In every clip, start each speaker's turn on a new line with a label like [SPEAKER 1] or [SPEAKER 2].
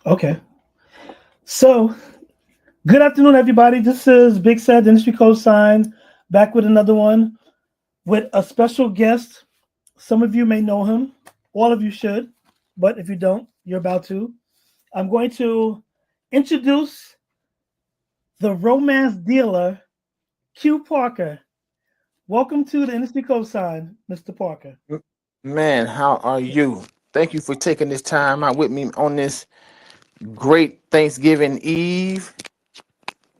[SPEAKER 1] Okay. So, good afternoon, everybody. This is Big CED, Industry Cosign, back with another one with a special guest. Some of you may know him. All of you should. But if you don't, you're about to. I'm going to introduce the romance dealer, Q Parker. Welcome to the Industry Cosign, Mr. Parker.
[SPEAKER 2] Man, how are you? Thank you for taking this time out with me on this great Thanksgiving Eve.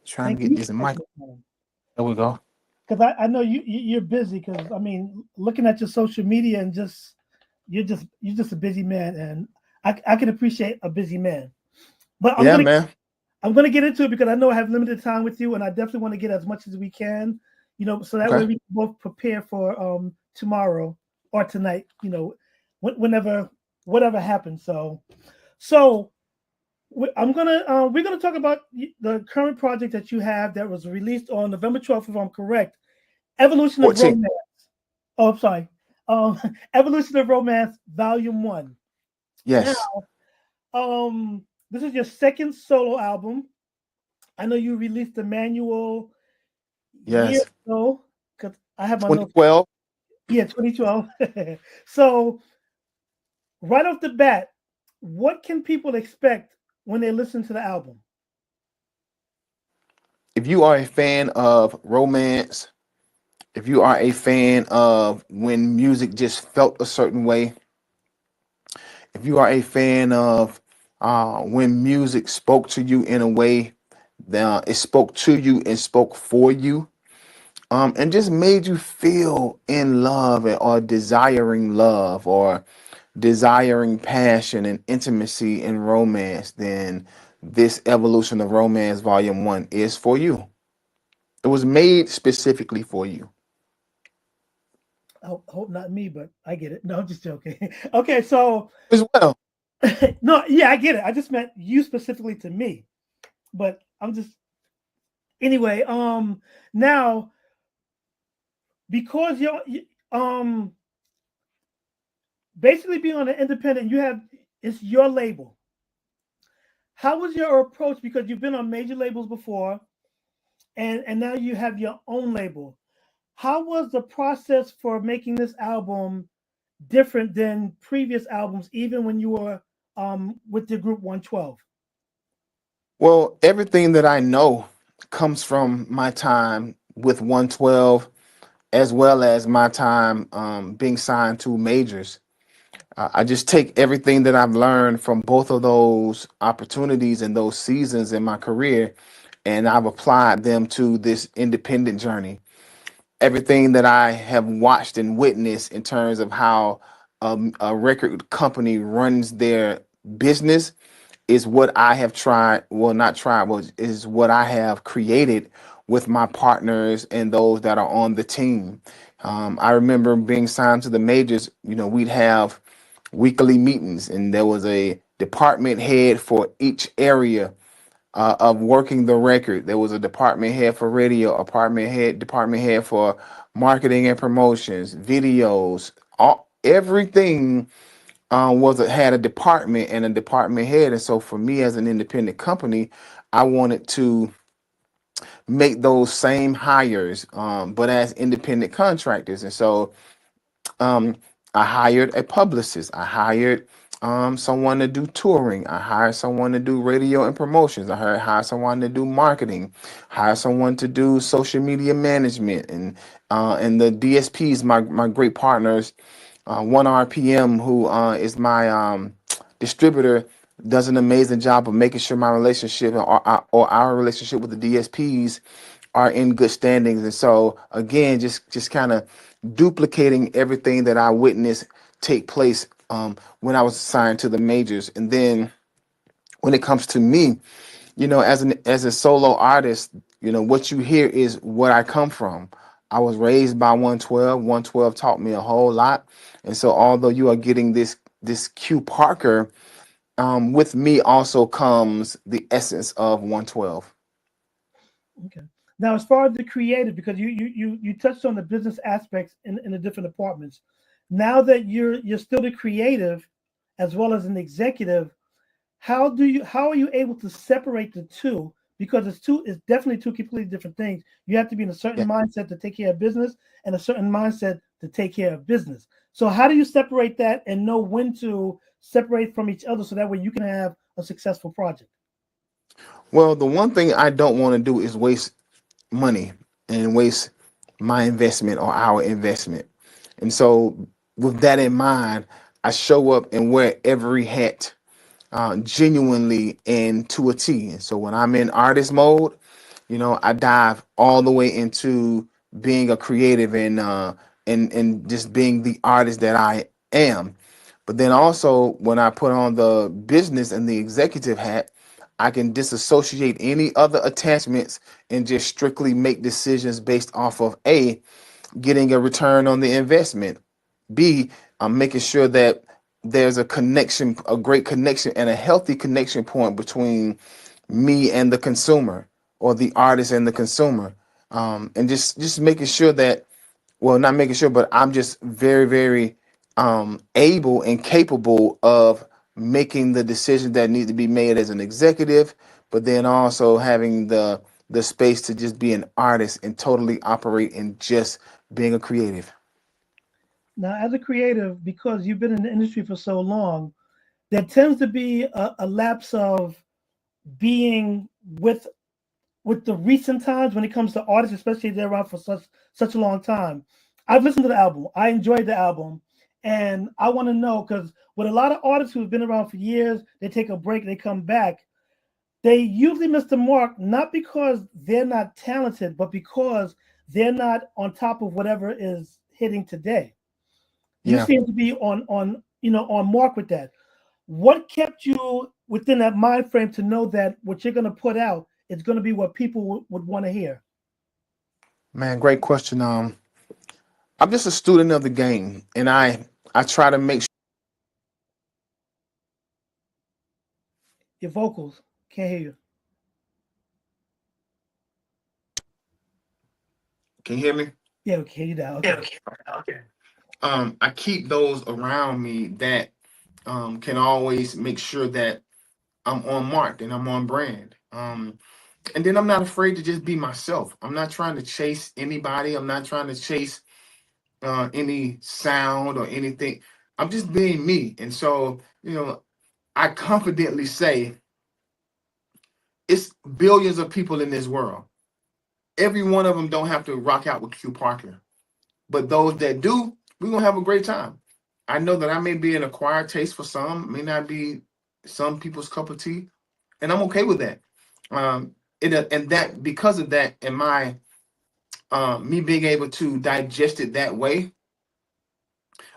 [SPEAKER 2] Trying
[SPEAKER 1] Thank
[SPEAKER 2] to get
[SPEAKER 1] you
[SPEAKER 2] this
[SPEAKER 1] for
[SPEAKER 2] mic.
[SPEAKER 1] taking the time.
[SPEAKER 2] There we go.
[SPEAKER 1] Because I know you're busy. Because I mean, looking at your social media and just you're just a busy man, and I can appreciate a busy man. But
[SPEAKER 2] Yeah, man.
[SPEAKER 1] I'm gonna get into it because I know I have limited time with you, and I definitely want to get as much as we can, so that way
[SPEAKER 2] Okay.
[SPEAKER 1] we can both prepare for tomorrow or tonight, whenever whatever happens. So we're gonna talk about the current project that you have that was released on November 12th, if I'm correct. Evolution of
[SPEAKER 2] 14.
[SPEAKER 1] Romance. Oh, I'm sorry. Um, Evolution of Romance, Volume One. Now,
[SPEAKER 2] Yes.
[SPEAKER 1] this is your second solo album. I know you released the manual years
[SPEAKER 2] Yes.
[SPEAKER 1] ago because I have my notes.
[SPEAKER 2] 2012.
[SPEAKER 1] Yeah, 2012. So, right off the bat, what can people expect when they listen to the album?
[SPEAKER 2] If you are a fan of romance, if you are a fan of when music just felt a certain way, if you are a fan of when music spoke to you in a way that it spoke to you and spoke for you, and just made you feel in love or desiring love or desiring passion and intimacy and romance, then this Evolution of Romance Volume 1 is for you. It was made specifically for you.
[SPEAKER 1] I hope not me, but I get it. No, I'm just joking. Okay, so
[SPEAKER 2] As well.
[SPEAKER 1] no, yeah, I get it. I just meant you specifically to me, but I'm just anyway. Now because um basically being on an independent, you have it's your label. How was your approach? Because you've been on major labels before, and now you have your own label. How was the process for making this album different than previous albums, even when you were with the group 112?
[SPEAKER 2] Well, everything that I know comes from my time with 112 as well as my time being signed to majors. I just take everything that I've learned from both of those opportunities and those seasons in my career, and I've applied them to this independent journey. Everything that I have watched and witnessed in terms of how a record company runs their business is what I have tried. Well, not tried, but is what I have created with my partners and those that are on the team. I remember being signed to the majors. We'd have weekly meetings, and there was a department head for each area of working the record. There was a department head for radio, department head for marketing and promotions, videos, everything had a department and a department head. And so for me as an independent company, I wanted to make those same hires, but as independent contractors. And so um, I hired a publicist. I hired someone to do touring. I hired someone to do radio and promotions. Hired someone to do marketing. Hired someone to do social media management and the DSPs, my great partners. One RPM, who is my distributor, does an amazing job of making sure my relationship or our relationship with the DSPs are in good standings. And so again, just kind of duplicating everything that I witnessed take place when I was assigned to the majors. And then when it comes to me, as a solo artist, what you hear is what I come from. I was raised by 112. 112 taught me a whole lot. And so although you are getting this Q Parker, with me also comes the essence of 112.
[SPEAKER 1] Okay. Now, as far as the creative, because you touched on the business aspects in the different departments. Now that you're still the creative as well as an executive, how are you able to separate the two? Because it's definitely two completely different things. You have to be in a certain
[SPEAKER 2] Yeah.
[SPEAKER 1] mindset to take care of business and a certain mindset to take care of business. So how do you separate that and know when to separate from each other so that way you can have a successful project?
[SPEAKER 2] Well, the one thing I don't want to do is waste money and waste my investment or our investment. And so, with that in mind, I show up and wear every hat genuinely and to a T. And so, when I'm in artist mode, I dive all the way into being a creative and just being the artist that I am. But then also when I put on the business and the executive hat, I can disassociate any other attachments and just strictly make decisions based off of A, getting a return on the investment. B, I'm making sure that there's a connection, a great connection and a healthy connection point between me and the consumer or the artist and the consumer. And just making sure that, well, not making sure, but I'm just very, very able and capable of making the decisions that need to be made as an executive, but then also having the space to just be an artist and totally operate in just being a creative.
[SPEAKER 1] Now, as a creative, because you've been in the industry for so long, there tends to be a lapse of being with the recent times when it comes to artists, especially if they're around for such a long time. I've listened to the album. I enjoyed the album, and I want to know because with a lot of artists who've been around for years, they take a break, they come back. They usually miss the mark not because they're not talented, but because they're not on top of whatever is hitting today. You
[SPEAKER 2] Yeah.
[SPEAKER 1] seem to be on mark with that. What kept you within that mind frame to know that what you're going to put out is going to be what people would want to hear?
[SPEAKER 2] Man, great question. I'm just a student of the game, and I try to make.
[SPEAKER 1] Your vocals, can't hear you.
[SPEAKER 2] Can you hear me?
[SPEAKER 1] Yeah, we can hear you now.
[SPEAKER 2] Yeah.
[SPEAKER 1] Okay.
[SPEAKER 2] Okay. Okay. I keep those around me that can always make sure that I'm on mark and I'm on brand. And then I'm not afraid to just be myself. I'm not trying to chase anybody. I'm not trying to chase any sound or anything. I'm just being me. And so, I confidently say it's billions of people in this world. Every one of them don't have to rock out with Q Parker. But those that do, we're gonna have a great time. I know that I may be an acquired taste for some, may not be some people's cup of tea, and I'm okay with that. And that because of that, and my me being able to digest it that way,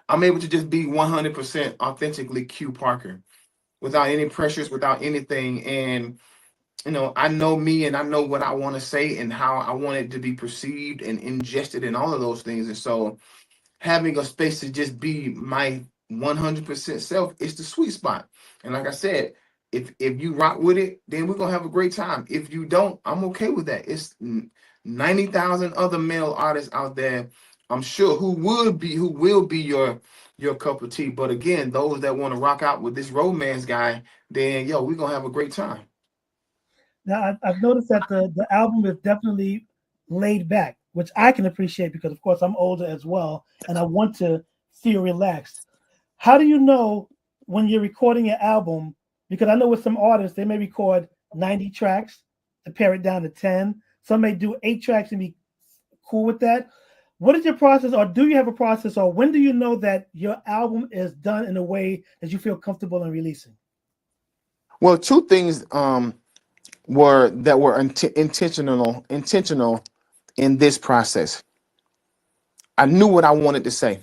[SPEAKER 2] I'm able to just be 100% authentically Q Parker without any pressures, without anything. And I know me and I know what I want to say and how I want it to be perceived and ingested and all of those things. And so having a space to just be my 100% self is the sweet spot. And like I said, if you rock with it, then we're gonna have a great time. If you don't, I'm okay with that. It's 90,000 other male artists out there, I'm sure, who will be your cup of tea. But again, those that want to rock out with this romance guy, then yo, we're gonna have a great time.
[SPEAKER 1] Now, I've noticed that the album is definitely laid back, which I can appreciate because, of course, I'm older as well, and I want to feel relaxed. How do you know when you're recording an album? Because I know with some artists, they may record 90 tracks to pare it down to 10. Some may do 8 tracks and be cool with that. What is your process, or do you have a process, or when do you know that your album is done in a way that you feel comfortable in releasing?
[SPEAKER 2] Well, two things were intentional in this process. I knew what I wanted to say.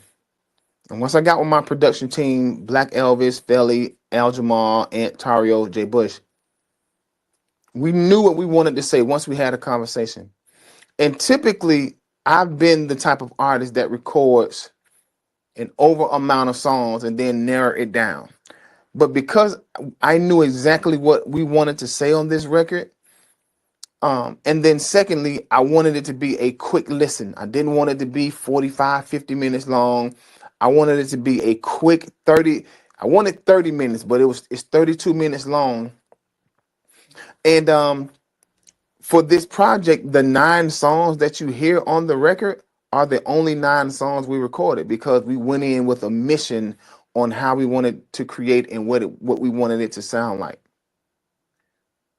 [SPEAKER 2] And once I got with my production team, Black Elvis, Felly, Al Jamal, Ant Tario, Jay Bush, we knew what we wanted to say once we had a conversation. And typically, I've been the type of artist that records an over amount of songs and then narrow it down. But because I knew exactly what we wanted to say on this record, and then secondly, I wanted it to be a quick listen. I didn't want it to be 45, 50 minutes long. I wanted it to be a quick 30. I wanted 30 minutes, but it's 32 minutes long. And for this project, the 9 songs that you hear on the record are the only 9 songs we recorded because we went in with a mission on how we wanted to create and what we wanted it to sound like.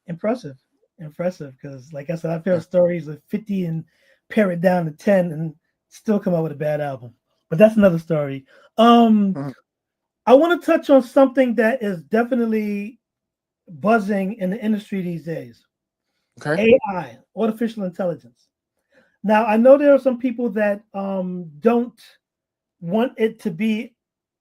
[SPEAKER 1] Impressive, impressive. Because, like I said, I've heard stories of 50 and pare it down to 10 and still come out with a bad album. But that's another story.
[SPEAKER 2] Mhm.
[SPEAKER 1] I want to touch on something that is definitely buzzing in the industry these days.
[SPEAKER 2] Okay.
[SPEAKER 1] AI, artificial intelligence. Now, I know there are some people that don't want it to be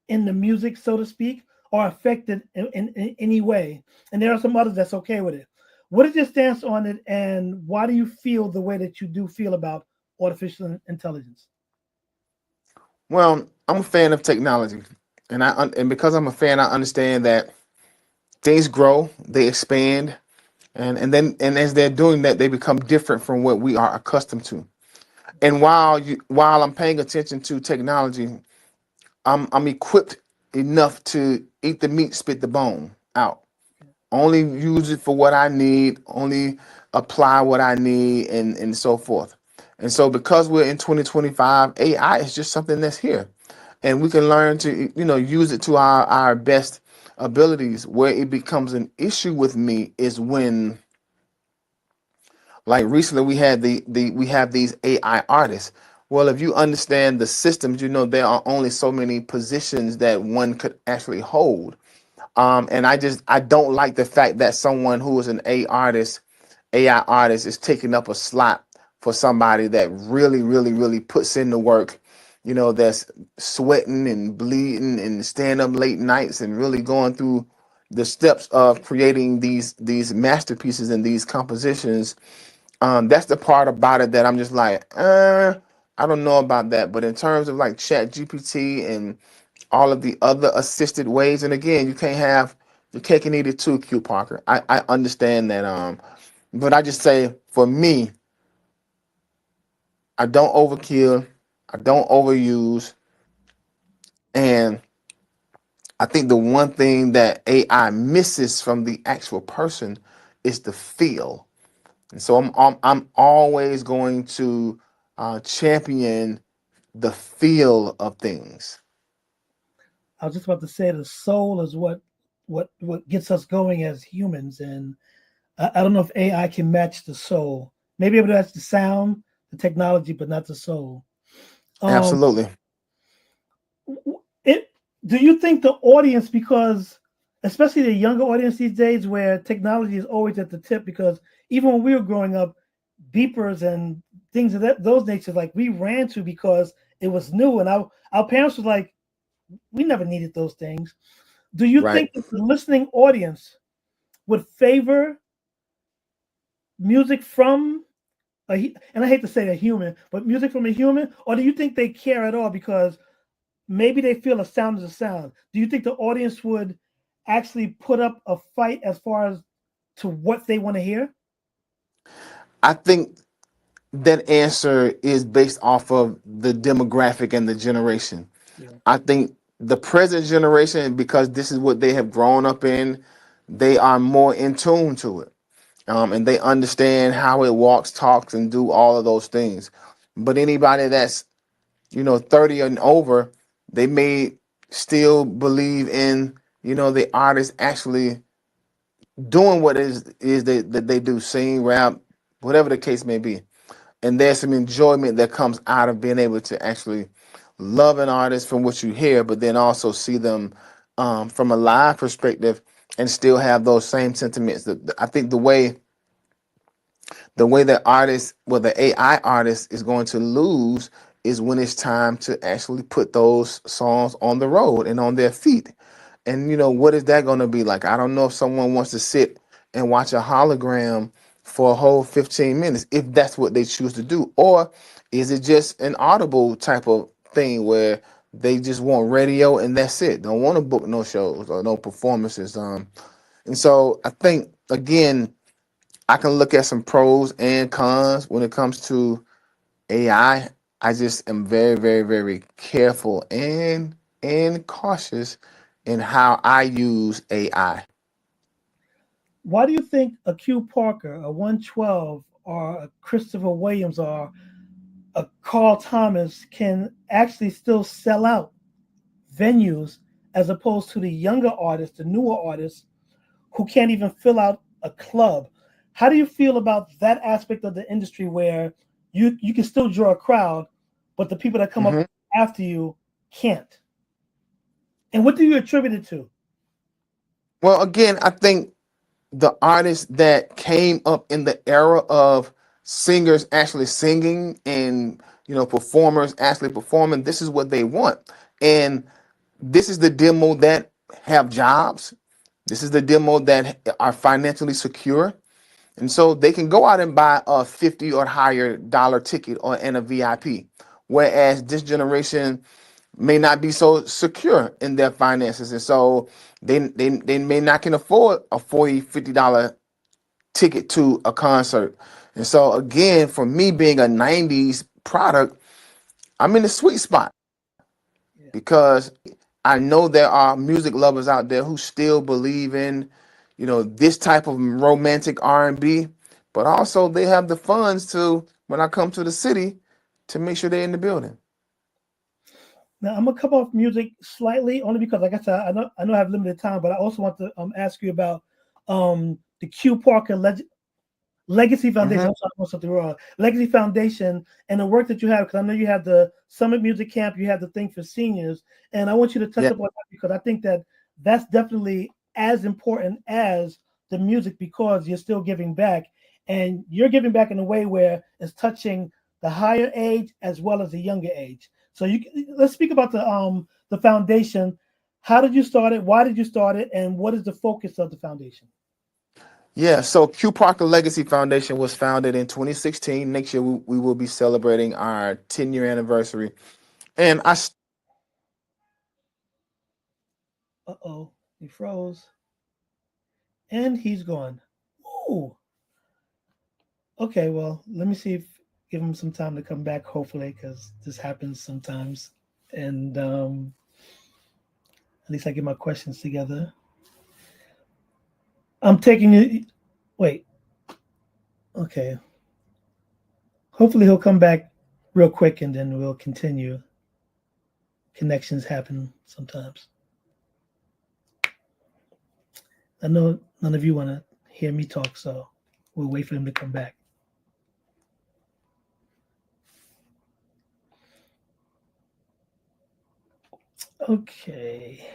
[SPEAKER 1] in the music, so to speak, or affected in any way. And there are some others that's okay with it. What is your stance on it, and why do you feel the way that you do feel about artificial intelligence?
[SPEAKER 2] Well, I'm a fan of technology, and and because I'm a fan, I understand that things grow, they expand, and as they're doing that, they become different from what we are accustomed to. And while I'm paying attention to technology, I'm equipped enough to eat the meat, spit the bone out. Only use it for what I need, only apply what I need, and so forth. And so because we're in 2025, AI is just something that's here. And we can learn to, use it to our best abilities. Where it becomes an issue with me is when, like recently, we have these AI artists. Well, if you understand the systems, there are only so many positions that one could actually hold. And I don't like the fact that someone who is an AI artist, is taking up a slot for somebody that really, really, really puts in the work. That's sweating and bleeding and staying up late nights and really going through the steps of creating these masterpieces and these compositions. That's the part about it that I'm just like, I don't know about that. But in terms of like Chat GPT and all of the other assisted ways, and again, you can't have your cake and eat it too, Q Parker. I understand that. But I just say for me, I don't overkill, I don't overuse, and I think the one thing that AI misses from the actual person is the feel. And so I'm always going to champion the feel of things.
[SPEAKER 1] I was just about to say the soul is what gets us going as humans, and I don't know if AI can match the soul. Maybe able to match the sound, the technology, but not the soul. Um,
[SPEAKER 2] Absolutely.
[SPEAKER 1] it. Do you think the audience, because especially the younger audience these days, where technology is always at the tip, because even when we were growing up, beepers and things of those natures, like we ran to because it was new, and our parents were like, we never needed those things. Do you
[SPEAKER 2] Right.
[SPEAKER 1] think that the listening audience would favor music from and I hate to say a human, but music from a human, or do you think they care at all because maybe they feel a sound is a sound? Do you think the audience would actually put up a fight as far as to what they want to hear?
[SPEAKER 2] I think that answer is based off of the demographic and the generation.
[SPEAKER 1] Yeah.
[SPEAKER 2] I think the present generation, because this is what they have grown up in, they are more in tune to it. And they understand how it walks, talks, and do all of those things. But anybody that's 30 and over, they may still believe in the artist actually doing what is that they do, sing, rap, whatever the case may be. And there's some enjoyment that comes out of being able to actually love an artist from what you hear, but then also see them from a live perspective and still have those same sentiments. I think the way that artists, well, the AI artist is going to lose is when it's time to actually put those songs on the road and on their feet. And what is that going to be like? I don't know if someone wants to sit and watch a hologram for a whole 15 minutes, if that's what they choose to do. Or is it just an audible type of thing where they just want radio and that's it? Don't want to book no shows or no performances. And so I think again, I can look at some pros and cons when it comes to AI. I just am very, very, very careful and cautious in how I use AI.
[SPEAKER 1] Why do you think a Q Parker, a 112, or a Christopher Williams, or a Carl Thomas can actually still sell out venues as opposed to the younger artists, the newer artists who can't even fill out a club? How do you feel about that aspect of the industry where you can still draw a crowd, but the people that come up
[SPEAKER 2] Mhm.
[SPEAKER 1] after you can't? And what do you attribute it to?
[SPEAKER 2] Well, again, I think the artists that came up in the era of singers actually singing and performers actually performing, this is what they want. And this is the demo that have jobs. This is the demo that are financially secure. And so they can go out and buy a 50 or higher dollar ticket or and a VIP. Whereas this generation may not be so secure in their finances. And so they may not can afford a 40, $50 ticket to a concert. And so again, for me being a 90s product, I'm in the sweet spot
[SPEAKER 1] Yeah.
[SPEAKER 2] because I know there are music lovers out there who still believe in, this type of romantic R&B, but also they have the funds to, when I come to the city, to make sure they're in the building.
[SPEAKER 1] Now I'm gonna come off music slightly, only because, like I said, I know I have limited time, but I also want to ask you about the Q Parker Legacy Foundation.
[SPEAKER 2] Hmm.
[SPEAKER 1] I'm sorry, I something wrong. Legacy Foundation and the work that you have, because I know you have the Summit Music Camp, you have the thing for seniors, and I want you to touch
[SPEAKER 2] Yeah.
[SPEAKER 1] upon that because I think that that's definitely as important as the music because you're still giving back, and you're giving back in a way where it's touching the higher age as well as the younger age. So let's speak about the foundation. How did you start it? Why did you start it? And what is the focus of the foundation?
[SPEAKER 2] Yeah, so Q Parker Legacy Foundation was founded in 2016. Next year, we will be celebrating our 10-year anniversary. And
[SPEAKER 1] Uh-oh, he froze. And he's gone. Ooh. Okay, well, let me see if give him some time to come back, hopefully, because this happens sometimes. And at least I get my questions together. I'm taking it. Wait. Okay. Hopefully he'll come back real quick and then we'll continue. Connections happen sometimes. I know none of you want to hear me talk, so we'll wait for him to come back. Okay.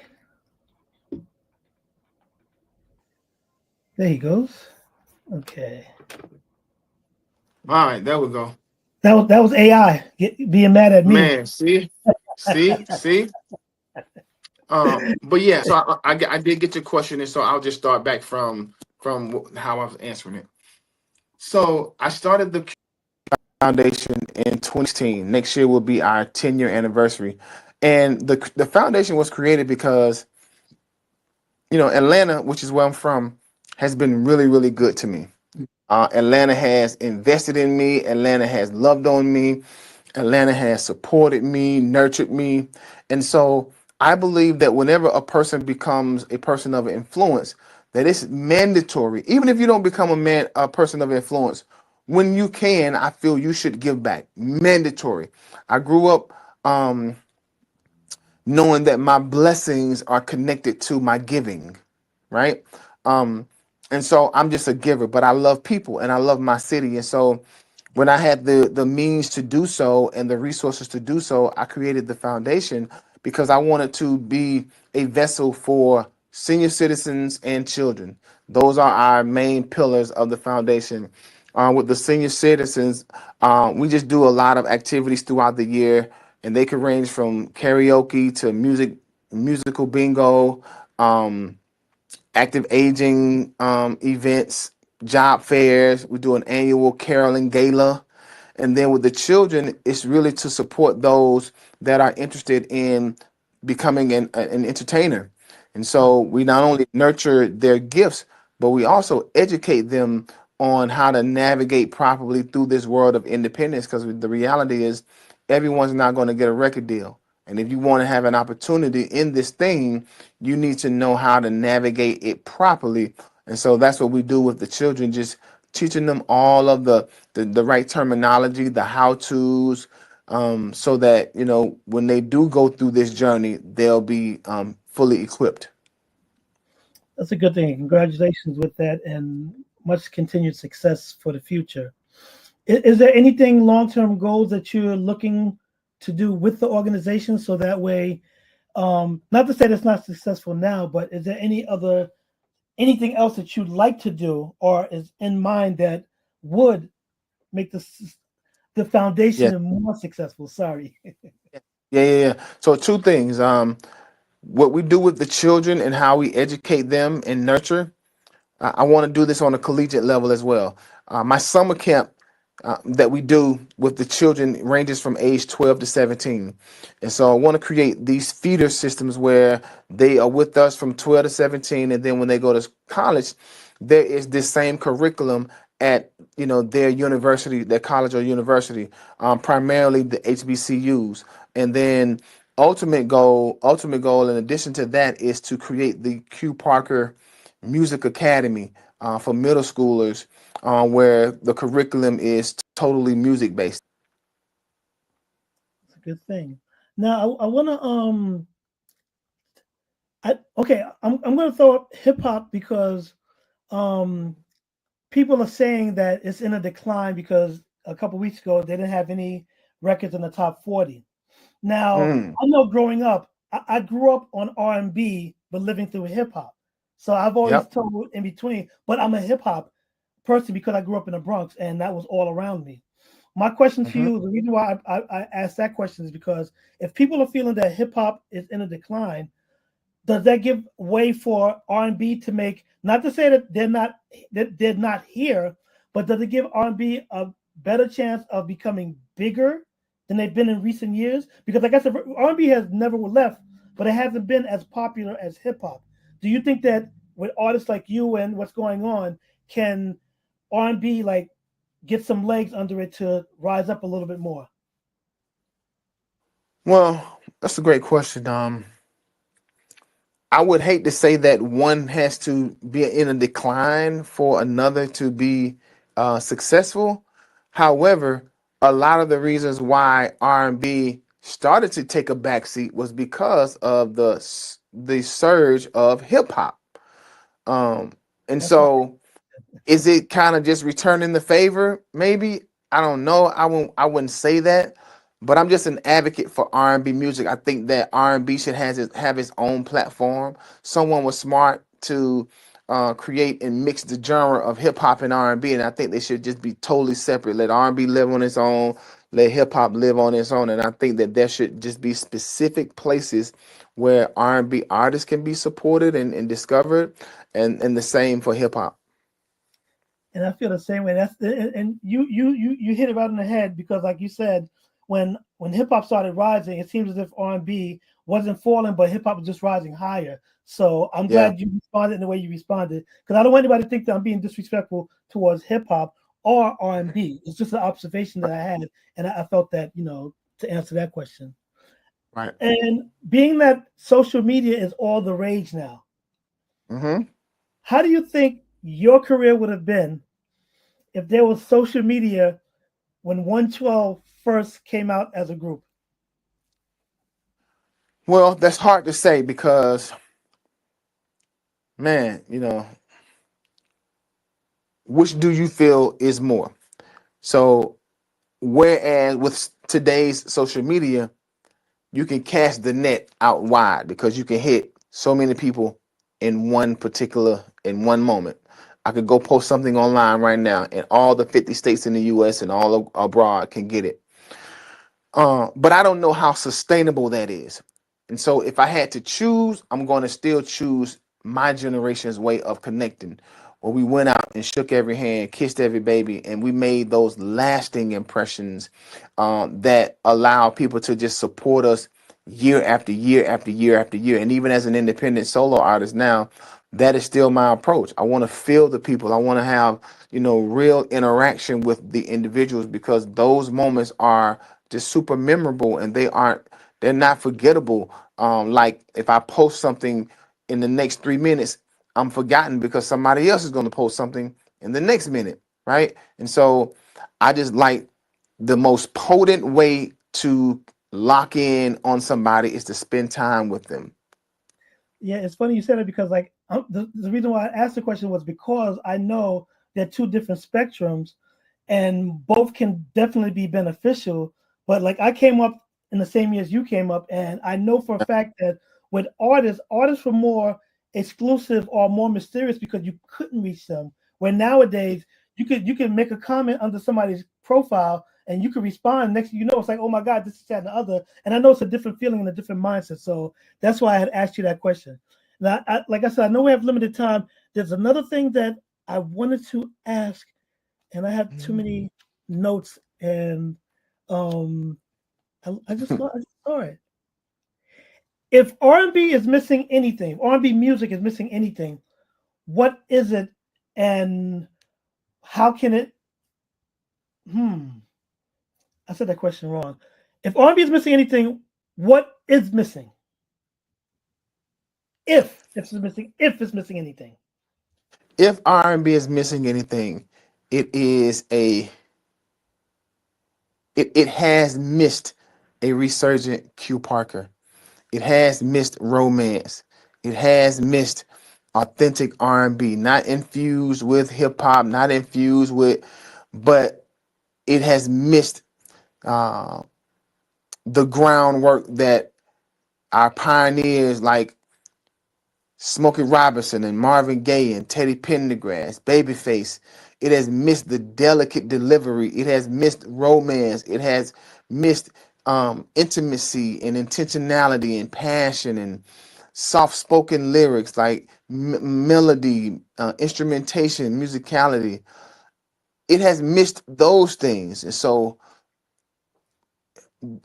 [SPEAKER 1] There he goes. Okay.
[SPEAKER 2] all right, there we go.
[SPEAKER 1] That was AI being mad at me.
[SPEAKER 2] Man, see. But yeah, so I did get your question, and so I'll just start back from how I was answering it. So I started the foundation in 2016. Next year will be our 10-year anniversary, and the foundation was created because Atlanta, which is where I'm from, has been really really good to me. Atlanta has invested in me. Atlanta has loved on me. Atlanta has supported me, nurtured me. And so I believe that whenever a person becomes a person of influence, that it's mandatory, even if you don't become a person of influence, when you can, I feel you should give back. Mandatory. I grew up um, knowing that my blessings are connected to my giving, right? Um, and so I'm just a giver, but I love people and I love my city. And so when I had the means to do so and the resources to do so, I created the foundation because I wanted to be a vessel for senior citizens and children. Those are our main pillars of the foundation. With the senior citizens, we just do a lot of activities throughout the year, and they could range from karaoke to musical bingo, um, active aging events, job fairs. We do an annual caroling gala. And then with the children, it's really to support those that are interested in becoming an entertainer. And so we not only nurture their gifts, but we also educate them on how to navigate properly through this world of independence. Because the reality is, everyone's not going to get a record deal. And if you want to have an opportunity in this thing, you need to know how to navigate it properly. And so that's what we do with the children, just teaching them all of the right terminology, the how to's, so that, when they do go through this journey, they'll be fully equipped.
[SPEAKER 1] That's a good thing. Congratulations with that, and much continued success for the future. Is there anything long-term goals that you're looking to do with the organization so that way, not to say that's not successful now, but is there anything else that you'd like to do or is in mind that would make the
[SPEAKER 2] Yes.
[SPEAKER 1] foundation more successful? Sorry.
[SPEAKER 2] Yeah. So two things. What we do with the children and how we educate them and nurture. I want to do this on a collegiate level as well. My summer camp that we do with the children ranges from age 12 to 17. And so I want to create these feeder systems where they are with us from 12 to 17. And then when they go to college, there is this same curriculum at their university, their college or university, primarily the HBCUs. And then ultimate goal in addition to that is to create the Q Parker Music Academy for middle schoolers, where the curriculum is totally music based.
[SPEAKER 1] It's a good thing. Now I want to okay, I'm going to throw up hip hop because um people are saying that it's in a decline because a couple weeks ago they didn't have any records in the top 40. Now,
[SPEAKER 2] Mm,
[SPEAKER 1] I know growing up, I grew up on R&B, but living through hip hop. So I've always
[SPEAKER 2] yep.
[SPEAKER 1] told in between, but I'm a hip hop person because I grew up in the Bronx and that was all around me. My question to
[SPEAKER 2] hmm
[SPEAKER 1] you, the reason why I asked that question is because if people are feeling that hip hop is in a decline, does that give way for R&B to make? Not to say that they're not here, but does it give R&B a better chance of becoming bigger than they've been in recent years? Because like I said, R&B has never left, but it hasn't been as popular as hip hop. Do you think that with artists like you and what's going on, can R&B like get some legs under it to rise up a little bit more?
[SPEAKER 2] Well, that's a great question. I would hate to say that one has to be in a decline for another to be successful. However, a lot of the reasons why R&B started to take a backseat was because of the surge of hip hop. Um, and
[SPEAKER 1] That's why.
[SPEAKER 2] so is it kind of just returning the favor? Maybe. I don't know. I wouldn't say that, but I'm just an advocate for R&B music. I think that R&B should have its own platform. Someone was smart to create and mix the genre of hip hop and R&B, and I think they should just be totally separate. Let R&B live on its own. Let hip hop live on its own, and I think that there should just be specific places where R&B artists can be supported and discovered, and the same for hip hop.
[SPEAKER 1] And I feel the same way. And you hit it right on the head because, like you said, when hip hop started rising, it seems as if R&B wasn't falling, but hip hop was just rising higher. So I'm
[SPEAKER 2] Yeah.
[SPEAKER 1] glad you responded in the way you responded because I don't want anybody to think that I'm being disrespectful towards hip hop or R&B. It's just an observation that I had, and I felt that to answer that question.
[SPEAKER 2] Right.
[SPEAKER 1] And being that social media is all the rage now,
[SPEAKER 2] hmm
[SPEAKER 1] how do you think your career would have been if there was social media when 112 first came out as a group?
[SPEAKER 2] Well, that's hard to say because, man, which do you feel is more? So, whereas with today's social media, you can cast the net out wide because you can hit so many people in one moment. I could go post something online right now, and all the 50 states in the U.S. and all abroad can get it. But I don't know how sustainable that is. And so if I had to choose, I'm going to still choose my generation's way of connecting, where we went out and shook every hand, kissed every baby, and we made those lasting impressions that allow people to just support us year after year after year after year. And even as an independent solo artist now, that is still my approach. I want to feel the people. I want to have, real interaction with the individuals because those moments are just super memorable and they aren't They're not forgettable. Like if I post something in the next 3 minutes, I'm forgotten because somebody else is going to post something in the next minute, right? And so I just like the most potent way to lock in on somebody is to spend time with them.
[SPEAKER 1] Yeah, it's funny you said it because like the reason why I asked the question was because I know they're two different spectrums, and both can definitely be beneficial. But like I came up in the same year as you came up, and I know for a fact that with artists were more exclusive or more mysterious because you couldn't reach them. Where nowadays you could make a comment under somebody's profile and you could respond. Next thing you know, it's like, oh my God, this is that and the other. And I know it's a different feeling and a different mindset. So that's why I had asked you that question. Now, like I said, I know we have limited time. There's another thing that I wanted to ask, and I have too many notes, and um, I just saw it. If R&B is missing anything, R&B music is missing anything, what is it, and how can it? Hmm, I said that question wrong. If R&B is missing anything, what is missing? If it's missing anything.
[SPEAKER 2] If R&B is missing anything, it is a it has missed a resurgent Q Parker. It has missed romance. It has missed authentic R&B, not infused with hip hop, not infused with, but it has missed uh, the groundwork that our pioneers like Smokey Robinson and Marvin Gaye and Teddy Pendergrass, Babyface. It has missed the delicate delivery. It has missed romance. It has missed intimacy and intentionality and passion and soft spoken lyrics like melody, instrumentation, musicality. It has missed those things. And so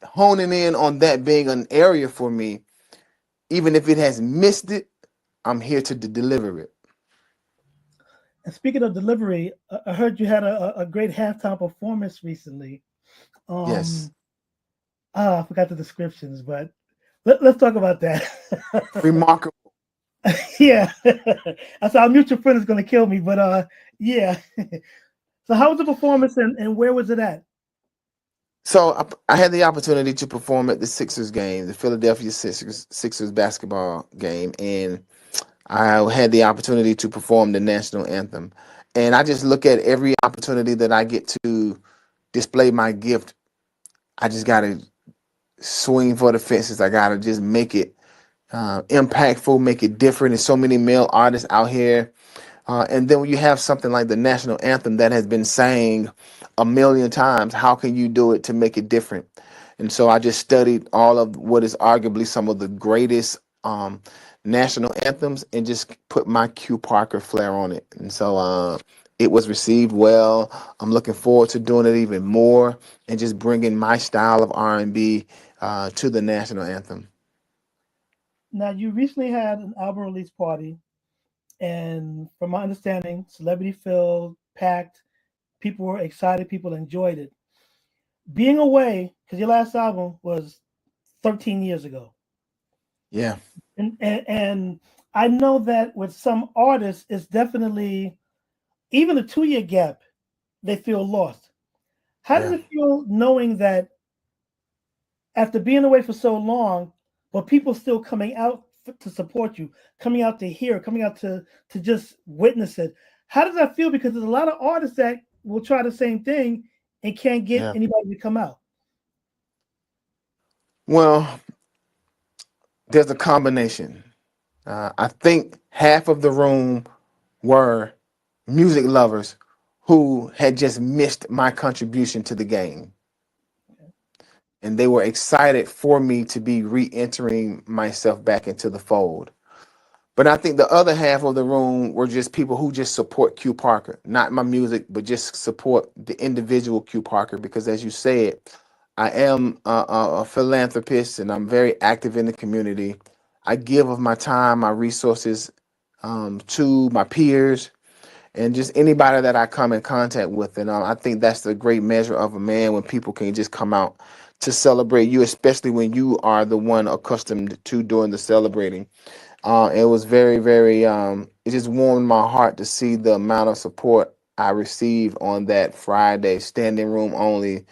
[SPEAKER 2] honing in on that being an area for me, even if it has missed it, I'm here to deliver it.
[SPEAKER 1] And speaking of delivery, I heard you had a great halftime performance recently.
[SPEAKER 2] Yes.
[SPEAKER 1] Um, I forgot the descriptions, but let's talk about that.
[SPEAKER 2] Remarkable.
[SPEAKER 1] Yeah, I saw our mutual friend is going to kill me, but yeah. So how was the performance, and where was it at?
[SPEAKER 2] So I had the opportunity to perform at the Sixers game, the Philadelphia Sixers basketball game, and I had the opportunity to perform the national anthem. And I just look at every opportunity that I get to display my gift. I just gotta swing for the fences. I gotta just make it impactful, make it different. There's so many male artists out here. And then when you have something like the national anthem that has been sang a million times, how can you do it to make it different? And so I just studied all of what is arguably some of the greatest national anthems and just put my Q Parker flair on it. And so it was received well. I'm looking forward to doing it even more and just bringing my style of R&B to the national anthem.
[SPEAKER 1] Now you recently had an album release party, and from my understanding, celebrity filled, packed. People were excited. People enjoyed it. Being away, because your last album was 13 years ago,
[SPEAKER 2] Yeah,
[SPEAKER 1] and I know that with some artists, it's definitely even a 2 year gap, they feel lost. How does
[SPEAKER 2] yeah.
[SPEAKER 1] it feel knowing that after being away for so long, but people still coming out to support you, coming out to hear, coming out to just witness it? How does that feel? Because there's a lot of artists that will try the same thing and can't get
[SPEAKER 2] Yeah.
[SPEAKER 1] anybody to come out.
[SPEAKER 2] Well, there's a combination. I think half of the room were music lovers who had just missed my contribution to the game. And they were excited for me to be re entering myself back into the fold. But I think the other half of the room were just people who just support Q Parker, not my music, but just support the individual Q Parker. Because as you said, I am a philanthropist and I'm very active in the community. I give of my time, my resources to my peers and just anybody that I come in contact with. And I think that's the great measure of a man when people can just come out to celebrate you, especially when you are the one accustomed to doing the celebrating. It was very, very. It just warmed my heart to see the amount of support I received on that Friday, standing room only.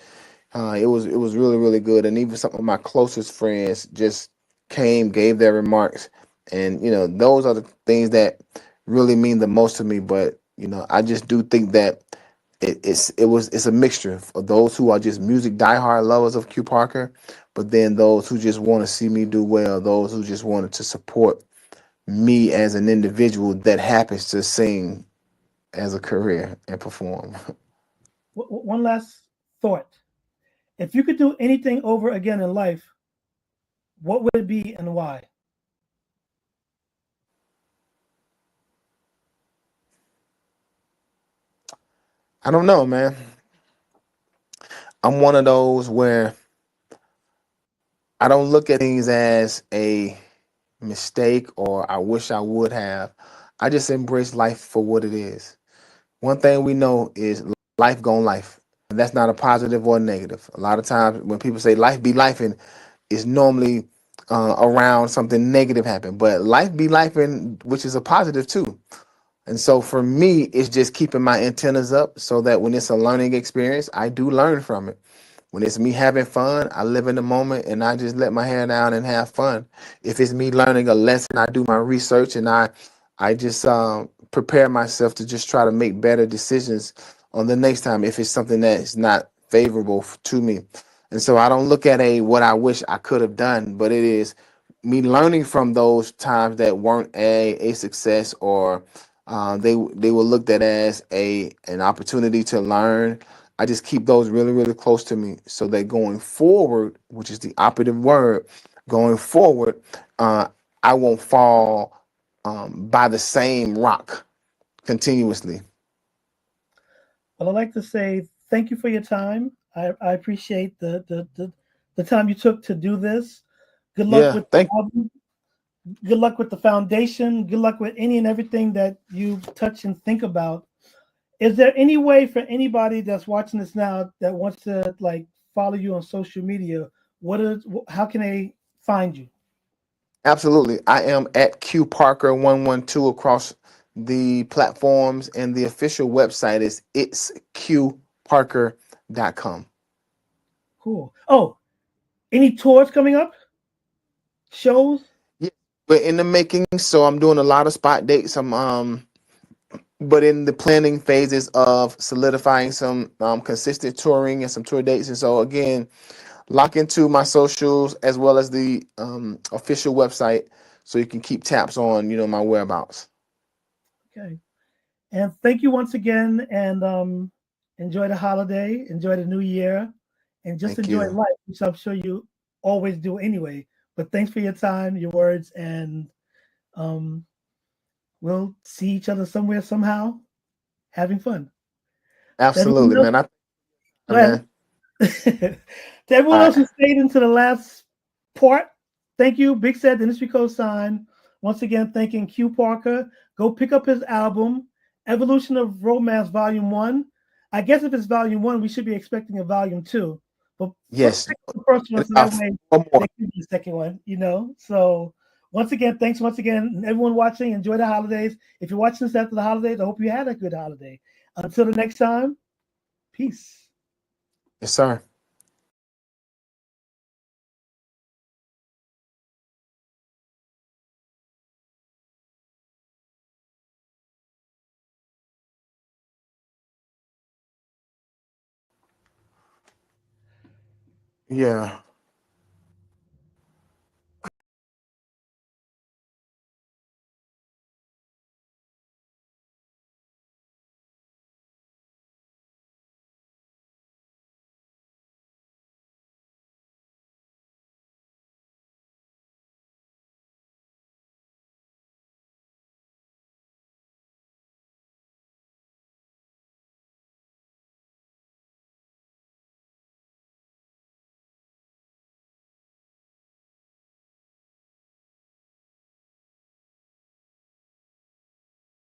[SPEAKER 2] It was really, really good, and even some of my closest friends just came, gave their remarks, and those are the things that really mean the most to me. But I just do think that it's a mixture of those who are just music diehard lovers of Q Parker, but then those who just want to see me do well, those who just wanted to support me as an individual that happens to sing as a career and perform.
[SPEAKER 1] One last thought. If you could do anything over again in life, what would it be and why?
[SPEAKER 2] I don't know, man. I'm one of those where I don't look at things as a mistake or I wish I would have. I just embrace life for what it is. One thing we know is life gon' life. And that's not a positive or a negative. A lot of times when people say life be life, and it's normally around something negative happen. But life be life, and which is a positive too. And so for me, it's just keeping my antennas up so that when it's a learning experience, I do learn from it. When it's me having fun, I live in the moment and I just let my hair down and have fun. If it's me learning a lesson, I do my research and I just prepare myself to just try to make better decisions on the next time if it's something that is not favorable to me. And so I don't look at a what I wish I could have done, but it is me learning from those times that weren't a success, or they were looked at as a an opportunity to learn. I just keep those really, really close to me so that going forward, which is the operative word, going forward, uh, I won't fall by the same rock continuously.
[SPEAKER 1] Well, I'd like to say thank you for your time. I appreciate the time you took to do this. Good luck
[SPEAKER 2] Yeah,
[SPEAKER 1] with the
[SPEAKER 2] thank
[SPEAKER 1] album. Good luck with the foundation. Good luck with any and everything that you touch and think about. Is there any way for anybody that's watching this now that wants to like follow you on social media? How can they find you?
[SPEAKER 2] Absolutely. I am at Q Parker 112 across the platforms, and the official website is itsqparker.com.
[SPEAKER 1] Cool. Oh, any tours coming up? Shows?
[SPEAKER 2] Yeah, but in the making, so I'm doing a lot of spot dates. I'm but in the planning phases of solidifying some consistent touring and some tour dates. And so again, lock into my socials as well as the official website so you can keep tabs on my whereabouts.
[SPEAKER 1] Okay. And thank you once again. And enjoy the holiday, enjoy the new year, and just
[SPEAKER 2] Thank
[SPEAKER 1] enjoy
[SPEAKER 2] you.
[SPEAKER 1] life, which I'm sure you always do anyway. But thanks for your time, your words, and um, we'll see each other somewhere, somehow, having fun. To
[SPEAKER 2] Absolutely,
[SPEAKER 1] everyone else,
[SPEAKER 2] man.
[SPEAKER 1] go ahead.
[SPEAKER 2] Man.
[SPEAKER 1] To everyone
[SPEAKER 2] All
[SPEAKER 1] else
[SPEAKER 2] right.
[SPEAKER 1] who stayed into the last part, thank you. Big Set, Industry Cosign. Once again, thanking Q Parker. Go pick up his album, Evolution of Romance, Volume 1. I guess if it's Volume 1, we should be expecting a Volume 2. But
[SPEAKER 2] Yes.
[SPEAKER 1] pick up the first one
[SPEAKER 2] And
[SPEAKER 1] so that way
[SPEAKER 2] one more.
[SPEAKER 1] there could be a second one. So once again, thanks once again. Everyone watching, enjoy the holidays. If you're watching this after the holidays, I hope you had a good holiday. Until the next time, peace.
[SPEAKER 2] Yes, sir. Yeah.